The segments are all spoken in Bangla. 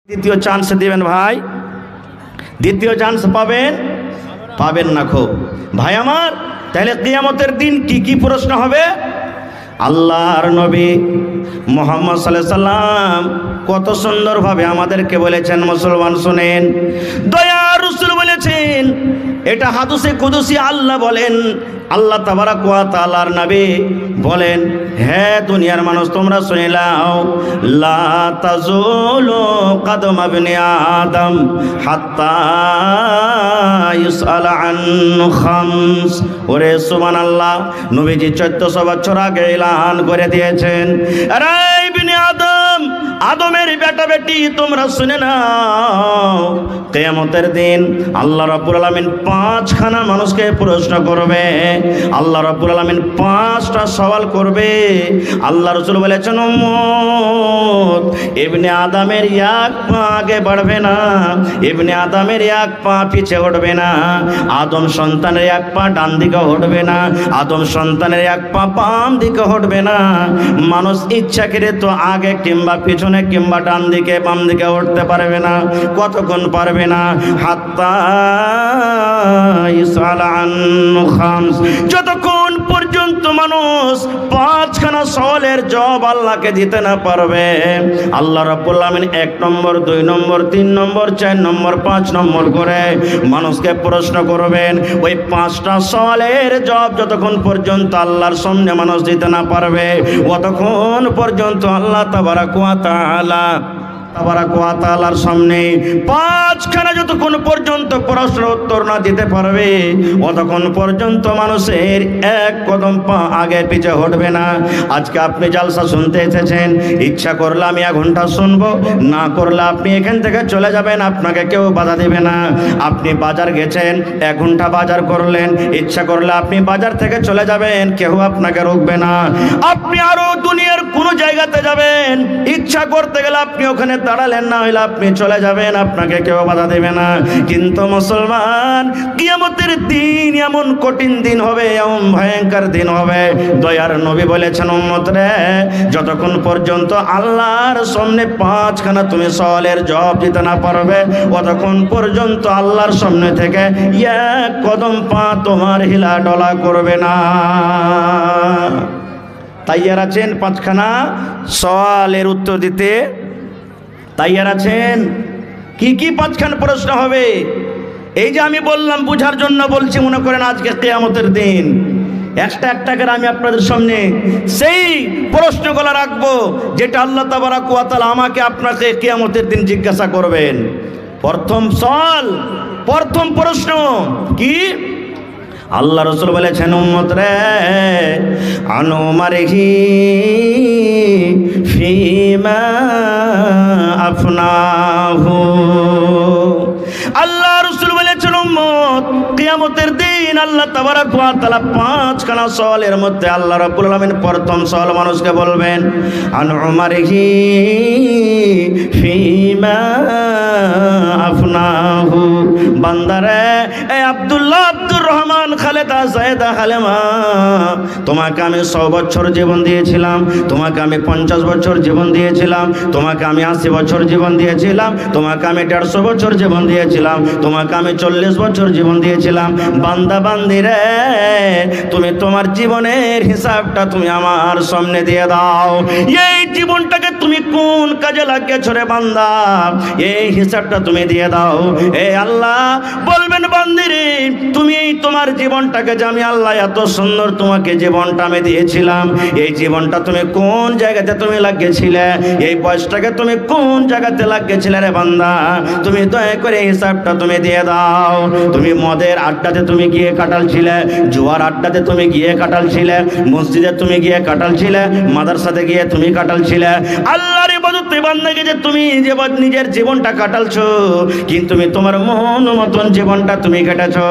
দ্বিতীয় চান্স দিবেন ভাই, দ্বিতীয় চান্স পাবেন না খুব ভাই আমার। তাহলে কিয়ামতের দিন কি কি প্রশ্ন হবে? আল্লাহর নবী মুহাম্মদ সাল্লাল্লাহু আলাইহি সাল্লাম কত সুন্দরভাবে আমাদেরকে বলেছেন, মুসলমান শুনেন, দয়ার রাসূল বলেছেন, এটা হাদিসে কুদসি আল্লাহ বলেন, আল্লাহ তাবারাক ওয়া তাআলার নবী বলেন, হে দুনিয়ার মানুষ তোমরা শুনে নাও, লা তাজুলু কদম ইবনে আদম হাত্তা ইউসআল আন খামস। ওরে সুবহানাল্লাহ, নবীজি 1400 বছর আগে এলান করে দিয়েছেন, আরে ইবনে আদম, আদমের বেটা বেটি তোমরা শুনে নাও, কিয়ামতের দিন আল্লাহ রাব্বুল আলামিন 5খানা মানুষকে প্রশ্ন করবে। আল্লাহ রাব্বুল আলামিন 5টা সওয়াল করবে। আল্লাহ রাসূল বলেছেন, উম্মত ইবনে আদমের এক পা আগে বাড়বে না, ইবনে আদমের এক পা পিছে উঠবে না, আদম সন্তানের এক পা ডান দিকে উঠবে না, আদম সন্তানের এক পা বাম দিকে উঠবে না। মানুষ ইচ্ছা করে তো আগে কিংবা পিছনে কিংবা ডান দিকে বাম দিকে উঠতে পারবে না। কতক্ষণ পারবে না? হাত্তা ইউসআল আন খামস, যতক্ষণ পর্যন্ত মানুষ 5খানা সওয়ালের জবাব আল্লাহকে দিতে না পারবে। আল্লাহ রাব্বুল আলামিন 1 নম্বর 2 নম্বর 3 নম্বর 4 নম্বর 5 নম্বর করে মানুষকে প্রশ্ন করবেন। ওই 5টা সওয়ালের জবাব যতক্ষণ পর্যন্ত আল্লাহর সামনে মানুষ দিতে না পারবে, ততক্ষণ পর্যন্ত আল্লাহ তাবারাক ওয়া তাআলার সামনে 5খানা যতক্ষণ পর্যন্ত প্রশ্ন উত্তর না দিতে পারবে, ততক্ষণ পর্যন্ত মানুষের এক কদম পা আগে পিছে হটবে না। আজকে আপনি জালসা শুনতে এসেছেন, ইচ্ছা করলে আমি 1 ঘন্টা শুনবো, না করলে আপনি এখান থেকে চলে যাবেন, আপনাকে কেউ বাধা দেবে না। আপনি বাজার গেছেন, 1 ঘন্টা বাজার করলেন, ইচ্ছা করলে আপনি বাজার থেকে চলে যাবেন, কেউ আপনাকে রোকবে না। আপনি আরো দুনিয়ার কোনো জায়গাতে যাবেন, ইচ্ছা করতে গেলে আপনি ওখানে দাঁড়ালেন, না হইলে আপনি চলে যাবেন, আপনাকে কেউ বাধা দেবে না। কিন্তু মুসলমান, কিয়ামতের দিন এমন কঠিন দিন হবে, এমন ভয়ঙ্কর দিন হবে, দয়ার নবী বলেছেন, উম্মত রে, যতক্ষণ পর্যন্ত আল্লাহর সামনে 5খানা তুমি সওয়ালের জবাব দিতে না পারবে, ততক্ষণ পর্যন্ত আল্লাহর সামনে থেকে 1 কদম পা তোমার হিলা ডলা করবে না। তাইয়ার আছেন 5খানা সওয়ালের উত্তর দিতে? তাইয়ার আছেন? কি কি 5খানা প্রশ্ন হবে? এই যে আমি বললাম, বুঝার জন্য বলছি। মনে করেন আজকে কিয়ামতের দিন একটা করে আমি আপনাদের সামনে সেই প্রশ্নগুলো রাখবো, যেটা আল্লাহ তাবারাক ওয়া তাআলা আমাকে আপনাকে কিয়ামতের দিন জিজ্ঞাসা করবেন। প্রথম সওয়াল, প্রথম প্রশ্ন কি? আল্লাহ রাসূল বলেছেন, উম্মত রে, আনুমারিহি ফিমা আফনাহু। আল্লাহ রাসূল বলেছেন, উম্মত, কিয়ামতের দিন আল্লাহ তাবারাক ওয়া তাআলা 5খানা সওয়ালের মধ্যে আল্লাহ রাব্বুল আলামিন প্রথম সওয়াল মানুষকে বলবেন, আনুমারিহি ফিমা আফনাহু। বান্দারে, এই আব্দুল্লাহ, আব্দুর রহমান, খালেদা, জায়েদা, হালেমা, তোমাকে আমি 100 বছর জীবন দিয়েছিলাম, তোমাকে আমি 50 বছর জীবন দিয়েছিলাম, তোমাকে আমি 80 বছর জীবন দিয়েছিলাম, তোমাকে আমি 150 বছর জীবন দিয়েছিলাম, তোমাকে আমি 40 বছর জীবন দিয়েছিলাম। বান্দা বান্দি রে, তুমি তোমার জীবনের হিসাবটা তুমি আমার সামনে দিয়ে দাও। এই জীবনটাকে তুমি কোন কাজে লাগিয়েছো রে বান্দা, এই হিসাবটা তুমি দিয়ে দাও। এই আল্লাহ বলবেন, বান্দিরে, তুমি তোমার জীবনটাকে, যে আমি আল্লাহ এত সুন্দর তোমাকে জীবনটা আমি দিয়েছিলাম, এই জীবনটা তুমি কোন জায়গাতে তুমি লাগিয়েছিলে, এই বয়সটাকে তুমি কোন জায়গাতে লাগিয়েছিলে রে বান্দা, তুমি দয়া করে হিসাবটা তুমি দিয়ে দাও। তুমি মদের আড্ডাতে তুমি গিয়ে কাটালছিলে, জুয়ার আড্ডাতে তুমি গিয়ে কাটালছিলে, মসজিদে তুমি গিয়ে কাটালছিলে, মাদ্রাসাতে গিয়ে তুমি কাটালছিলে, আল্লাহর ইবাদতে বান্দাকে যে তুমি যে নিজের জীবনটা কাটালছো, কিন্তু তুমি তোমার মন মতন জীবনটা তুমি কেটেছো।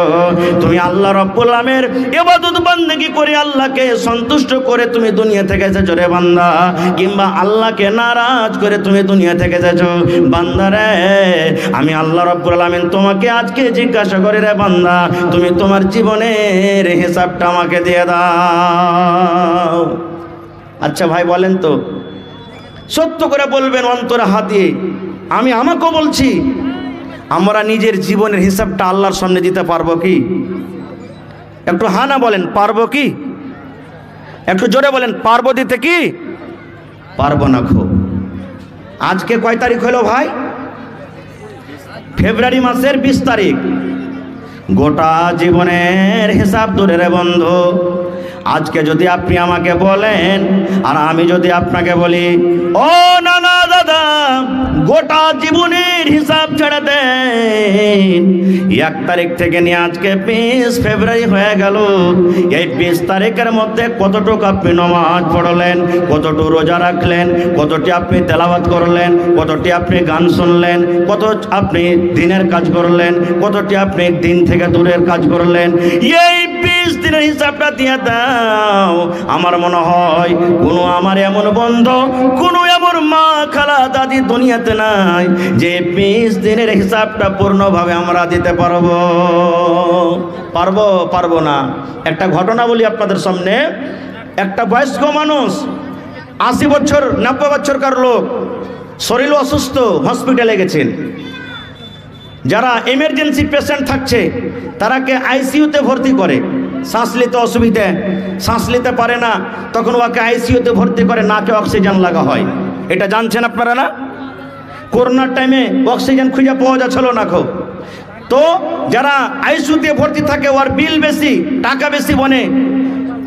তুমি আল্লাহ রাব্বুল আলামিনের ইবাদত বান্দেগি করে আল্লাহকে সন্তুষ্ট করে তুমি দুনিয়া থেকে এসেছো রে বান্দা, কিংবা আল্লাহকে নারাজ করে তুমি দুনিয়া থেকে এসেছো। বান্দারে, আমি আল্লাহ রাব্বুল আলামিন তোমাকে আজকে জিজ্ঞাসা করি রে বান্দা, তুমি তোমার জীবনের হিসাবটা আমাকে দিয়ে দাও। আচ্ছা ভাই বলেন তো, সত্য করে বলবেন অন্তরে হাত দিয়ে, আমি আমাকেও বলছি, আমরা নিজের জীবনের হিসাবটা আল্লাহর সামনে দিতে পারবো কি? একটু হ্যাঁ না বলেন, পারবো কি? একটু জোরে বলেন, পারবো দিতে কি? পারবো না। খুব আজকে কয় তারিখ হলো ভাই? ফেব্রুয়ারি মাসের 20 তারিখ। গোটা জীবনের হিসাব ধরে রে বন্ধু, আজকে যদি আপনি আমাকে বলেন আর আমি যদি আপনাকে বলি, ও নানা দাদা গোটা জীবনের হিসাব ছেড়ে দেন, 1 তারিখ থেকে নিয়ে আজকে 20 ফেব্রুয়ারি হয়ে গেল, এই 20 তারিখের মধ্যে কতটুকু আপনি নামাজ পড়লেন, কতটুকু রোজা রাখলেন, কতটি আপনি তেলাওয়াত করলেন, কতটি আপনি গান শুনলেন, কত আপনি দিনের কাজ করলেন, কতটি আপনি দিন থেকে দূরের কাজ করলেন, এই 20 দিনের হিসাবটা দিয়ে দাও। আমার মনে হয় কোনো আমার এমন বন্ধু, কোনো এমন মা খালা দাদি দুনিয়াতে নাই যে 20 দিনের হিসাবটা পূর্ণভাবে আমরা দিতে পারবো। পারবো না। একটা ঘটনা বলি আপনাদের সামনে। একটা বয়স্ক মানুষ, 80 বছর 90 বছরকার লোক, শরীর অসুস্থ, হসপিটালে গেছেন। যারা এমার্জেন্সি পেশেন্ট থাকছে তারাকে আইসিইউতে ভর্তি করে, শ্বাস নিতে অসুবিধে, শ্বাস নিতে পারে না, তখন ওকে আইসিইউতে ভর্তি করে, নাকে অক্সিজেন লাগা হয়। এটা জানছেন আপনারা না? করোনার টাইমে অক্সিজেন খুঁজে পাওয়া যাচ্ছিল না খুব। তো যারা আইসিইউতে ভর্তি থাকে ওর বিল বেশি, টাকা বেশি বনে,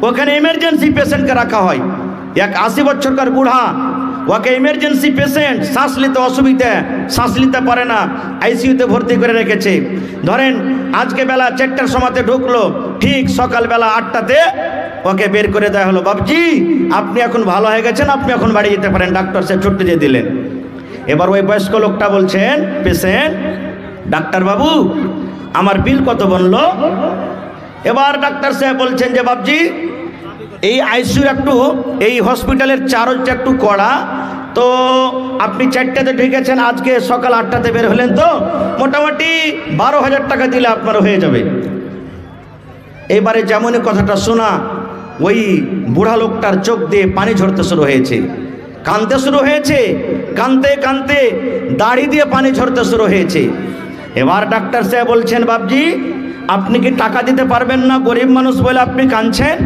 ওখানে এমার্জেন্সি পেশেন্টকে রাখা হয়। এক 80 বছরকার বুড়া, ওকে এমার্জেন্সি পেশেন্ট, শ্বাস নিতে অসুবিধা, শ্বাস নিতে পারে না, আইসিইউতে ভর্তি করে রেখেছে। ধরেন আজকে বেলা 4টার সময়তে ঢুকলো, ঠিক সকালবেলা 8টাতে ওকে বের করে দেওয়া হলো, বাবজি আপনি এখন ভালো হয়ে গেছেন, আপনি এখন বাড়ি যেতে পারেন, ডাক্তার সাহেব ছুটি দিয়ে দিলেন। এবার ওই বয়স্ক লোকটা বলছেন, পেশেন্ট, ডাক্তার বাবু আমার বিল কত বললো? এবার ডাক্তার সাহেব বলছেন যে বাবজি এই আইসিইউ একটু, এই হসপিটালের চার্জটা একটু কড়া, তো আপনি 4টাতে ঢুকেছেন, আজকে সকাল 8টাতে বের হলেন, তো মোটামুটি 12,000 টাকা দিলে আপনার হয়ে যাবে। এবারে যেমনই কথাটা শোনা, ওই বুড়া লোকটার চোখ দিয়ে পানি ঝরতে শুরু হয়েছে, কাঁদতে শুরু হয়েছে, কাঁদতে কাঁদতে দাড়ি দিয়ে পানি ঝরতে শুরু হয়েছে। এবার ডাক্তার সাহেব বলছেন, বাবজি আপনি কি টাকা দিতে পারবেন না? গরিব মানুষ বলে আপনি কাঁদছেন,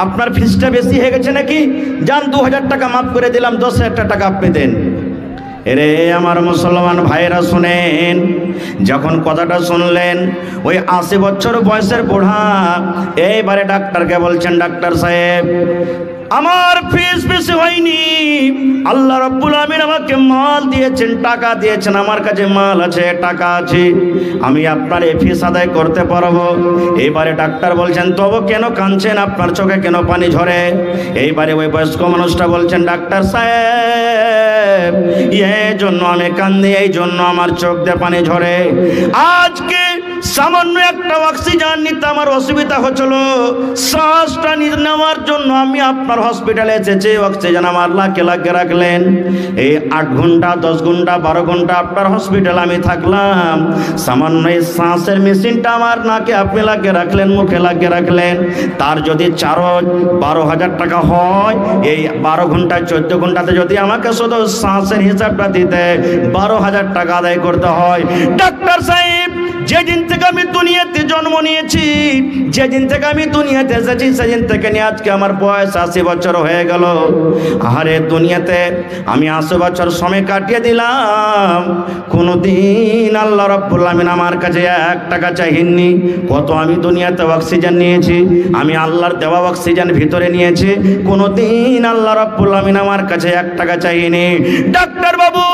আপনার ফিসটা বেশি হয়ে গেছে নাকি? যান 2000 টাকা মাফ করে দিলাম, 10,000 টাকা আপনি দেন। এরে আমার মুসলমান ভাইরা শুনেন, যখন কথাটা শুনলেন ওই 80 বছর বয়সের বুড়া এইবারে ডাক্তারকে বলছেন, ডাক্তার সাহেব আমার ফিস বেশি হয়নি, আল্লাহ রাব্বুল আমিন আমাকে মাল দিয়েছেন, টাকা দিয়েছেন, আমার কাছে মাল আছে, টাকা আছে, আমি আপনার এই ফিস আদায় করতে পারবো। এইবারে ডাক্তার বলছেন, তবু কেন কাঁদছেন, আপনার চোখে কেন পানি ঝরে? এইবারে ওই বয়স্ক মানুষটা বলছেন, ডাক্তার সাহেব এই জন্য আমি কান্দি, এই জন্য আমার চোখ দিয়ে পানি ঝরে, আজকে সামান্য একটা অক্সিজেন নিতে আমার অসুবিধা হচ্ছিল, শ্বাসটা নেওয়ার জন্য আমি আপনার হসপিটালে এসেছি, অক্সিজেন আমার লাখে লাখে রাখলেন, এই 8 ঘন্টা 10 ঘন্টা 12 ঘন্টা আপনার হসপিটালে আমি থাকলাম, সামান্য এই শ্বাসের মেশিনটা আমার নাকে আপনি লাগিয়ে রাখলেন, মুখে লাগিয়ে রাখলেন, তার যদি 12,000 টাকা হয়, এই 12 ঘন্টা 14 ঘন্টাতে যদি আমাকে শুধু শ্বাসের হিসাবটা দিতে 12,000 টাকা আদায় করতে হয়। ডাক্তার সাহেব যেদিন থেকে আমি দুনিয়াতে জন্ম নিয়েছি, যেদিন থেকে আমি দুনিয়াতে এসেছি, সেদিন থেকে নিয়ে আজকে আমার বয়স 80 বছর হয়ে গেল। আরে দুনিয়াতে আমি 80 বছর সময় কাটিয়ে দিলাম, কোনোদিন আল্লাহ রাব্বুল আমিন আমার কাছে 1 টাকা চাইনি। কত আমি দুনিয়াতে অক্সিজেন নিয়েছি, আমি আল্লাহর দেওয়া অক্সিজেন ভিতরে নিয়েছি, কোনোদিন আল্লাহ রাব্বুল আমিন আমার কাছে 1 টাকা চাইনি। ডাক্তার বাবু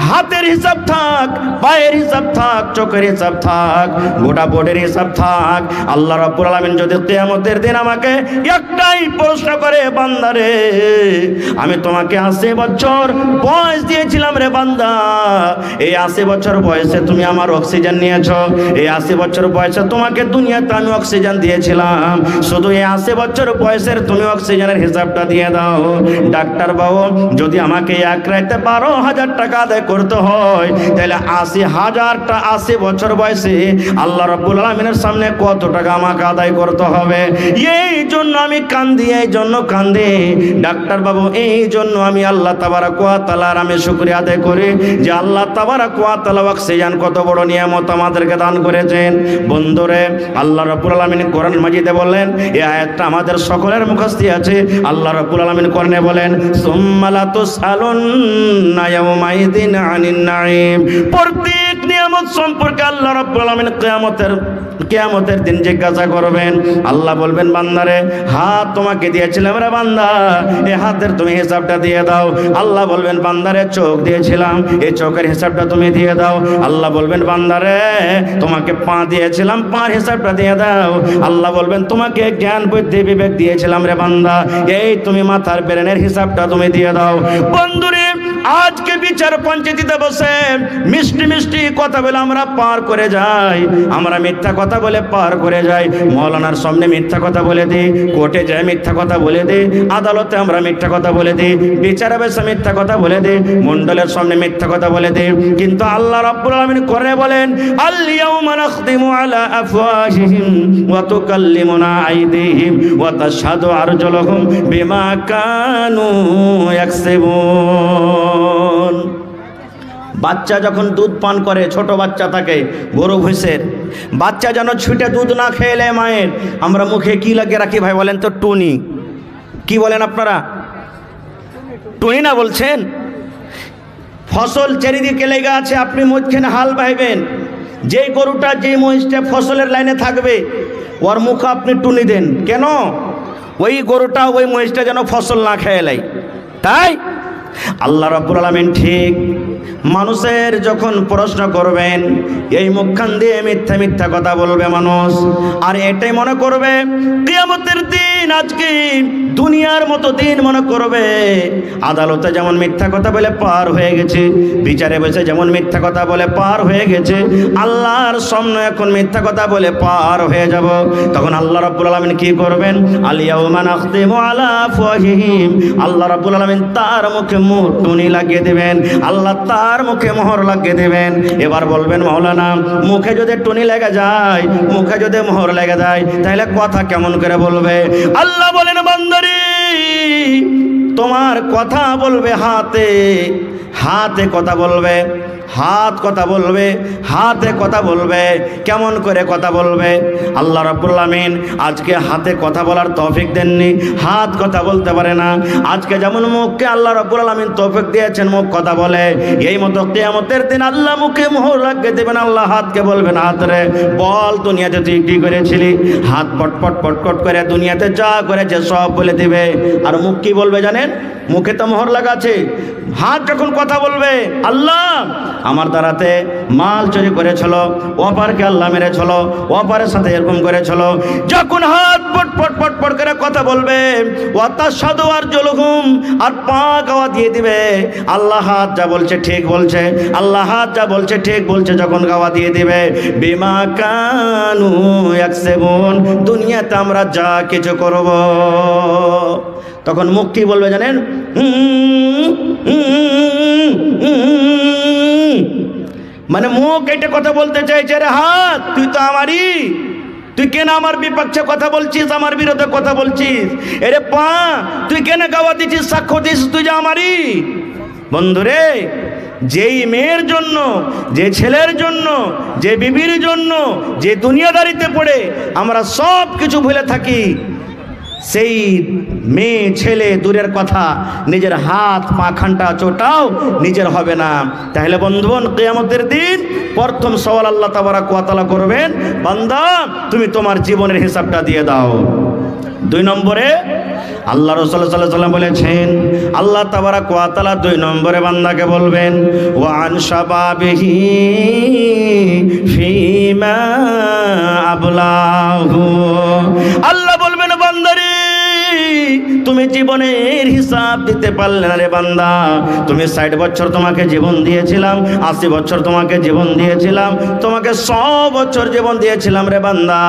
হাতের হিসাব থাক, পায়ের হিসাব থাক, চোখের হিসাব থাক, গোটা বোর্ডের হিসাব থাক, আল্লাহ রাব্বুল আলামিন যদি কিয়ামতের দিন আমাকে একটাই প্রশ্ন করে, বান্দারে আমি তোমাকে 80 বছর বয়স দিয়েছিলাম রে বান্দা, এই 80 বছর বয়সে তুমি আমার অক্সিজেন নিয়েছো, এই 80 বছর বয়সে তোমাকে দুনিয়াতে আমি অক্সিজেন দিয়েছিলাম, শুধু এই 80 বছর বয়সের তুমি অক্সিজেনের হিসাবটা দিয়ে দাও। ডাক্তার বাবু যদি আমাকে এক রাতে 12,000 টাকা আদায় করতে হয়, তাহলে 80,000টা 80 বছর বয়সে আছে, আল্লাহ রাব্বুল আলামিনের সামনে কত টাকা আমাকে আদায় করতে হবে। এই জন্য আমি কান্দি, এই জন্য কান্দি ডাক্তার বাবু, এই জন্য আমি আল্লাহ তাবারক ওয়া তাআলার আমি শুকরিয়া আদায় করি যে আল্লাহ তাবারক ওয়া তাআলা অক্সিজেন কত বড় নিয়ামত আমাদেরকে দান করেছেন। বন্ধুরে, আল্লাহ রাব্বুল আলামিন কোরআন মাজিদে বলেন, এই আয়াতটা আমাদের সকলের মুখস্থ আছে। আল্লাহ রাব্বুল আলামিন কোরআনে বলেন, সুম্মা লা তুসআলুন্না ইয়াওমাইদিন আনিন নাঈম। প্রত্যেক নিয়ামত সম্পর্কে আল্লাহ রাব্বুল আলামিন কিয়ামতের দিন জিজ্ঞাসা করবেন। আল্লাহ বলবেন, বান্দারে হাত তোমাকে দিয়েছিলাম রে বান্দা, এই হাতের তুমি হিসাবটা দিয়ে দাও। আল্লাহ বলবেন, বান্দারে চোখ দিয়েছিলাম, এই চোখের হিসাবটা তুমি দিয়ে দাও। আল্লাহ বলবেন, বান্দারে তোমাকে পা দিয়েছিলাম, পার হিসাবটা দিয়ে দাও। আল্লাহ বলবেন, তোমাকে জ্ঞান বুদ্ধি বিবেক দিয়েছিলাম রে বান্দা, এই তুমি মাথার ব্রেনের হিসাবটা তুমি দিয়ে দাও। বন্ধুরে, আজকে বিচার পঞ্চায়েতে বসে মিষ্টি মিষ্টি কথা বলে আমরা পার করে যাই, আমরা মিথ্যা কথা বলে পার করে যাই। মৌলানার সামনে মিথ্যা কথা বলে দিই, কোর্টে যায় মিথ্যা কথা বলে দিই, আদালতে আমরা মিথ্যা কথা বলে দিই, বিচারে বসে মিথ্যা কথা বলে দিই, মণ্ডলের সামনে মিথ্যা কথা বলে দিই। কিন্তু আল্লাহ রাব্বুল আলামিন করে বলেন, আল ইয়াউমা নাখতিমু আলা আফওয়াহিহিম ওয়া তুকাল্লিমুনা আইদিহিম ওয়া তাশহাদু আরজুলুহুম বিমা কানু ইয়াকসিবুন। বাচ্চা যখন দুধ পান করে, ছোট বাচ্চা থাকে, গরু ভৈঁসের বাচ্চা যেন ছুটে দুধ না খেলে মায়ের, আমরা মুখে কি লাগিয়ে রাখি ভাই বলেন তো? টুনি। কি বলেন আপনারা? টুনি না বলছেন? ফসল চারিদিকে লেগে আছে, আপনি মধ্যখানে হাল বাইবেন, যেই গরুটা যেই মহিষটা ফসলের লাইনে থাকবে ওর মুখে আপনি টুনি দেন কেন? ওই গরুটা ওই মহিষটা যেন ফসল না খেয়ে লাই। তাই আল্লাহ রাব্বুল আলামিন ঠিক মানুষের যখন প্রশ্ন করবেন, এই মুখখান দিয়ে মিথ্যা মিথ্যা কথা বলবে মানুষ, আর এটাই মনে করবে কিয়ামতের দিন আজকে দুনিয়ার মতো দিন মনে করবে। আদালতে যেমন মিথ্যা কথা বলে পার হয়ে গেছে, বিচারে বসে যেমন মিথ্যা কথা বলে পার হয়ে গেছে, আল্লাহর সামনে এখন মিথ্যা কথা বলে পার হয়ে যাব। তখন আল্লাহ রাব্বুল আলামিন কি করবেন? আল ইয়াউমা নাখতিমু আলা আফওয়াহিহিম, আল্লাহ রাব্বুল আলামিন তার মুখে টুনি লাগিয়ে দেবেন, আল্লাহ তার মুখে মোহর লাগিয়ে দেবেন। এবার বলবেন, মাওলানা মুখে যদি টুনি লেগে যায়, মুখে যদি মোহর লেগে যায়, তাহলে কথা কেমন করে বলবে? আল্লাহ বলেন, বান্দারে তোমার কথা বলবে হাতে, হাতে কথা বলবে, হাত কথা বলবে, হাতে কথা বলবে। কেমন করে কথা বলবে? আল্লাহ রাব্বুল আলামিন আজকে হাতে কথা বলার তৌফিক দেননি, হাত কথা বলতে পারে না। আজকে যেমন মুখকে আল্লাহ রাব্বুল আলামিন তৌফিক দিয়েছেন মুখ কথা বলে, এই মতো কিয়ামতের দিন আল্লাহ মুখে মোহর লাগিয়ে দেবেন। আল্লাহ হাতকে বলবেন, হাত রে বল দুনিয়াতে তুই কি করেছিলি? হাত পটপট পটপট করে দুনিয়াতে যা করেছে সব বলে দিবে। আর মুখ কি বলবে জানেন? মুখে তো মোহর লাগা আছে। হাত যখন কথা বলবে, আল্লাহ আমার দ্বারাতে মাল চুরি করেছিল, অপারকে আল্লাহ মেরেছিল, অপারের সাথে এরকম করেছিল। যখন হাত পটপট পটপট করে কথা বলবে, ওয়াতাশহাদু আরজুলুহুম, আর পা গাওয়া দিয়ে দিবে, আল্লাহ হাত যা বলছে ঠিক বলছে, আল্লাহ হাত যা বলছে ঠিক বলছে, যখন গাওয়া দিয়ে দিবে বিমা কানু ইয়াকসিবুন, দুনিয়াতে আমরা যা কিছু করব। তখন মুখ কি বলবে জানেন? মানে মুখ এটা কথা বলতে চাইছে, রে হাত তুই তো আমারই, তুই কেন আমার বিপক্ষে কথা বলছিস, আমার বিরুদ্ধে কথা বলছিস? এরে পা তুই কেন গাওয়া দিচ্ছিস, সাক্ষ্য দিচ্ছিস তুই যে আমারই? বন্ধুরে, যেই মেয়ের জন্য, যে ছেলের জন্য, যে বিবির জন্য, যে দুনিয়াদারিতে পড়ে আমরা সব কিছু ভুলে থাকি, সেই মেয়ে ছেলে দূরের কথা, নিজের হাত পা খানটা চোটাও নিজের হবে না। তাহলে বন্ধুগণ, কিয়ামতের দিন প্রথম সওয়াল আল্লাহ তাবারক ওয়া তাআলা করবেন, বান্দা তুমি তোমার জীবনের হিসাবটা দিয়ে দাও। 2 নম্বরে আল্লাহ রাসূল সাল্লাল্লাহু আলাইহি ওয়াসাল্লাম বলেছেন, আল্লাহ তাবারক ওয়া তাআলা 2 নম্বরে বান্দাকে বলবেন, ওয়া আন শাবাবিহি ফিমা আবলাহু, আল্লাহ বলবেন, বান্দারে তুমি জীবনের হিসাব দিতে পারলে না রে বান্দা। তুমি 60 বছর তোমাকে জীবন দিয়েছিলাম, 80 বছর তোমাকে জীবন দিয়েছিলাম, তোমাকে 100 বছর জীবন দিয়েছিলাম রে বান্দা,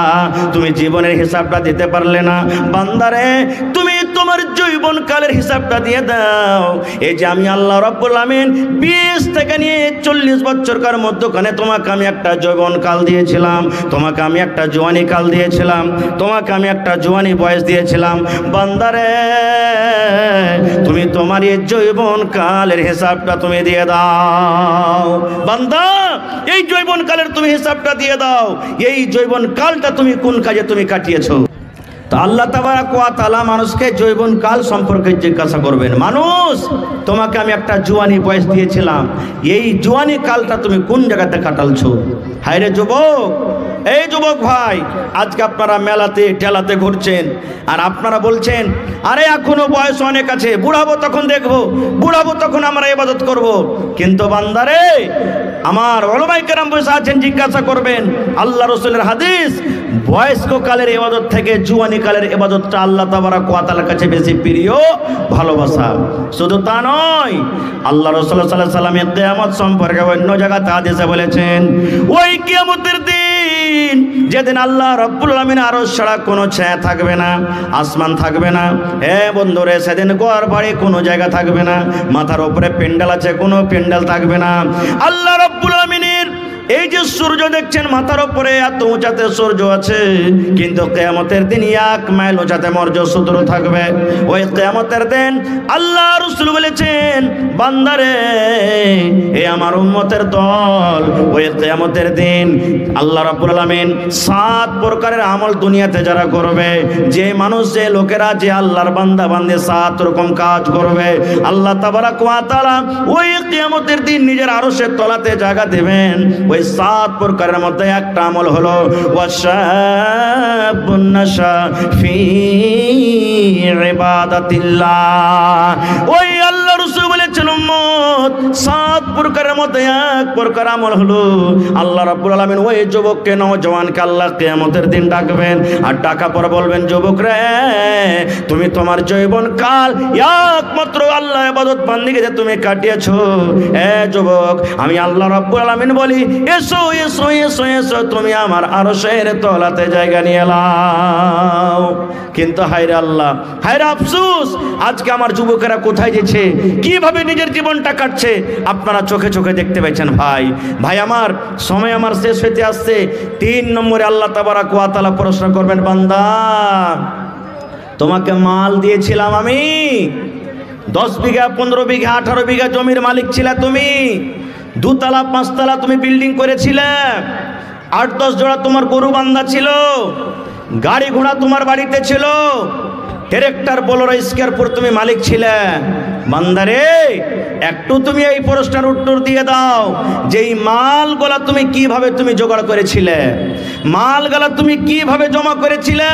তুমি জীবনের হিসাবটা দিতে পারলে না। বান্দারে তুমি তোমার যৌবন কালের হিসাবটা দিয়ে দাও। এই যে আমি আল্লাহ রাব্বুল আমিন 20 থেকে নিয়ে 40 বছরকার মধ্যখানে তোমাকে আমি একটা যৌবন কাল দিয়েছিলাম, তোমাকে আমি একটা জওয়ানি কাল দিয়েছিলাম, তোমাকে আমি একটা জওয়ানি বয়স দিয়েছিলাম। বান্দারে তুমি তোমার এই যৌবন কালের হিসাবটা তুমি দিয়ে দাও। বান্দা এই যৌবন কালের তুমি হিসাবটা দিয়ে দাও। এই যৌবন কালটা তুমি কোন কাজে তুমি কাটিয়েছো? তো আল্লাহ তাবারাক ওয়া তাআলা মানুষকে যৌবন কাল সম্পর্কে জিজ্ঞাসা করবেন। মানুষ, তোমাকে আমি একটা জওয়ানি বয়স দিয়েছিলাম, এই জওয়ানি কালটা তুমি কোন জায়গাতে কাটালছো? হায় রে যুবক, এই যুবক ভাই, আজকে আপনারা মেলাতে ঠেলাতে ঘুরছেন আর আপনারা বলছেন আরে এখনো বয়স অনেক আছে, বুড়াবো তখন দেখবো, বুড়াবো তখন আমরা ইবাদত করব। কিন্তু বান্দারে আমার উলামায়ে কেরাম বসে আছেন, জিজ্ঞাসা করবেন আল্লাহ রাসূলের হাদিস, বয়স্ক কালের ইবাদত থেকে জওয়ানি কালের ইবাদতটা আল্লাহ তাবারাক ওয়া তাআলার কাছে বেশি প্রিয়, ভালোবাসা। শুধু তা নয়, আল্লাহ রাসূল সাল্লাল্লাহু আলাইহি ওয়াসাল্লাম কিয়ামত সম্পর্কে অন্য জায়গাতে হাদিসে বলেছেন, ওই কিয়ামতের দিন যেদিন আল্লাহ রাব্বুল আলামিন আরশ ছাড়া কোনো ছায়া থাকবে না, আসমান থাকবে না, হে বন্ধুরে সেদিন ঘর বাড়ি কোনো জায়গা থাকবে না, মাথার উপরে পেন্ডাল আছে কোনো পেন্ডাল থাকবে না। আল্লাহ রাব্বুল আলামিনের এই যে সূর্য দেখছেন মাথার উপরে এত উঁচাতে সূর্য আছে, কিন্তু কিয়ামতের দিন 1 মাইল উঁচাতে মর্যসূত্র থাকবে। ওই কিয়ামতের দিন আল্লাহ রাসূল বলেছেন, বান্দারে এ আমার উম্মতের দল, ওই কিয়ামতের দিন আল্লাহ রাব্বুল আলামিন 7 প্রকারের আমল দুনিয়াতে যারা করবে, যে মানুষ যে লোকেরা যে আল্লাহর বান্দা বান্দে 7 রকম কাজ করবে, আল্লাহ তাবারাক ওয়া তাআলা ওই কিয়ামতের দিন নিজের আরশের তলাতে জায়গা দেবেন। ওই 7 প্রকারের মধ্যে একটা আমল হলো ওয়াশাবুন নাশা ফি ইবাদাতিল্লাহ। ওই আল্লাহ রাসূল বলেছেন উম্মত 7 প্রকারের মধ্যে এক প্রকার আমল হলো আল্লাহ রাব্বুল আলামিন ওই যুবককে নওজওয়ানকে আল্লাহ কিয়ামতের দিন ডাকবেন, আর ডাকা পর বলবেন, যুবক রে তুমি তোমার যৌবন কাল একমাত্র আল্লাহ ইবাদত বান্দিগিতে তুমি কাটিয়েছো। এ যুবক, আমি আল্লাহ রাব্বুল আলামিন বলি এসো এসো এসো এসো, তুমি আমার আরশের তলাতে জায়গা নিয়ে নাও। কিন্তু হায়রে আল্লাহ, হায়রে আফসোস, আজকে আমার যুবকেরা কোথায় গেছে, কিভাবে নিজের জীবনটা কাটছে আপনারা চোখে চোখে দেখতে পাচ্ছেন। ভাই ভাই আমার সময় আমার শেষ হতে আসছে। 3 নম্বরে আল্লাহ তাবারাক ওয়া তাআলা প্রশ্ন করবেন, বান্দা তোমাকে মাল দিয়েছিলাম আমি, 10 বিঘা 15 বিঘা 18 বিঘা জমির মালিক ছিলে তুমি, 2 তলা 5 তলা তুমি বিল্ডিং করেছিলে, 8-10 জোড়া তোমার গরু বান্ধা ছিল, গাড়ি ঘোড়া তোমার বাড়িতে ছিল, ট্রাক্টর বোলেরো স্করপিও তুমি মালিক ছিলে। বান্দারে একটু তুমি এই প্রশ্নের উত্তর দিয়ে দাও, যে এই মালগুলা তুমি কিভাবে তুমি জোগাড় করেছিলে, মালগুলা তুমি কিভাবে জমা করেছিলে?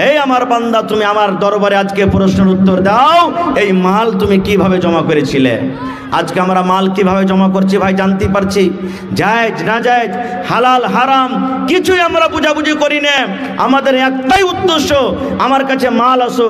এই আমার বান্দা, তুমি আমার দরবারে আজকে প্রশ্নের উত্তর দাও, এই মাল তুমি কিভাবে জমা করেছিলে? আজকে আমরা মাল কিভাবে জমা করছি ভাই জানতে পারছি, জায়েজ না জায়েজ, হালাল হারাম কিছুই আমরা বুঝাবুঝি করি না। আমাদের একটাই উদ্দেশ্য, আমার কাছে মাল আসো।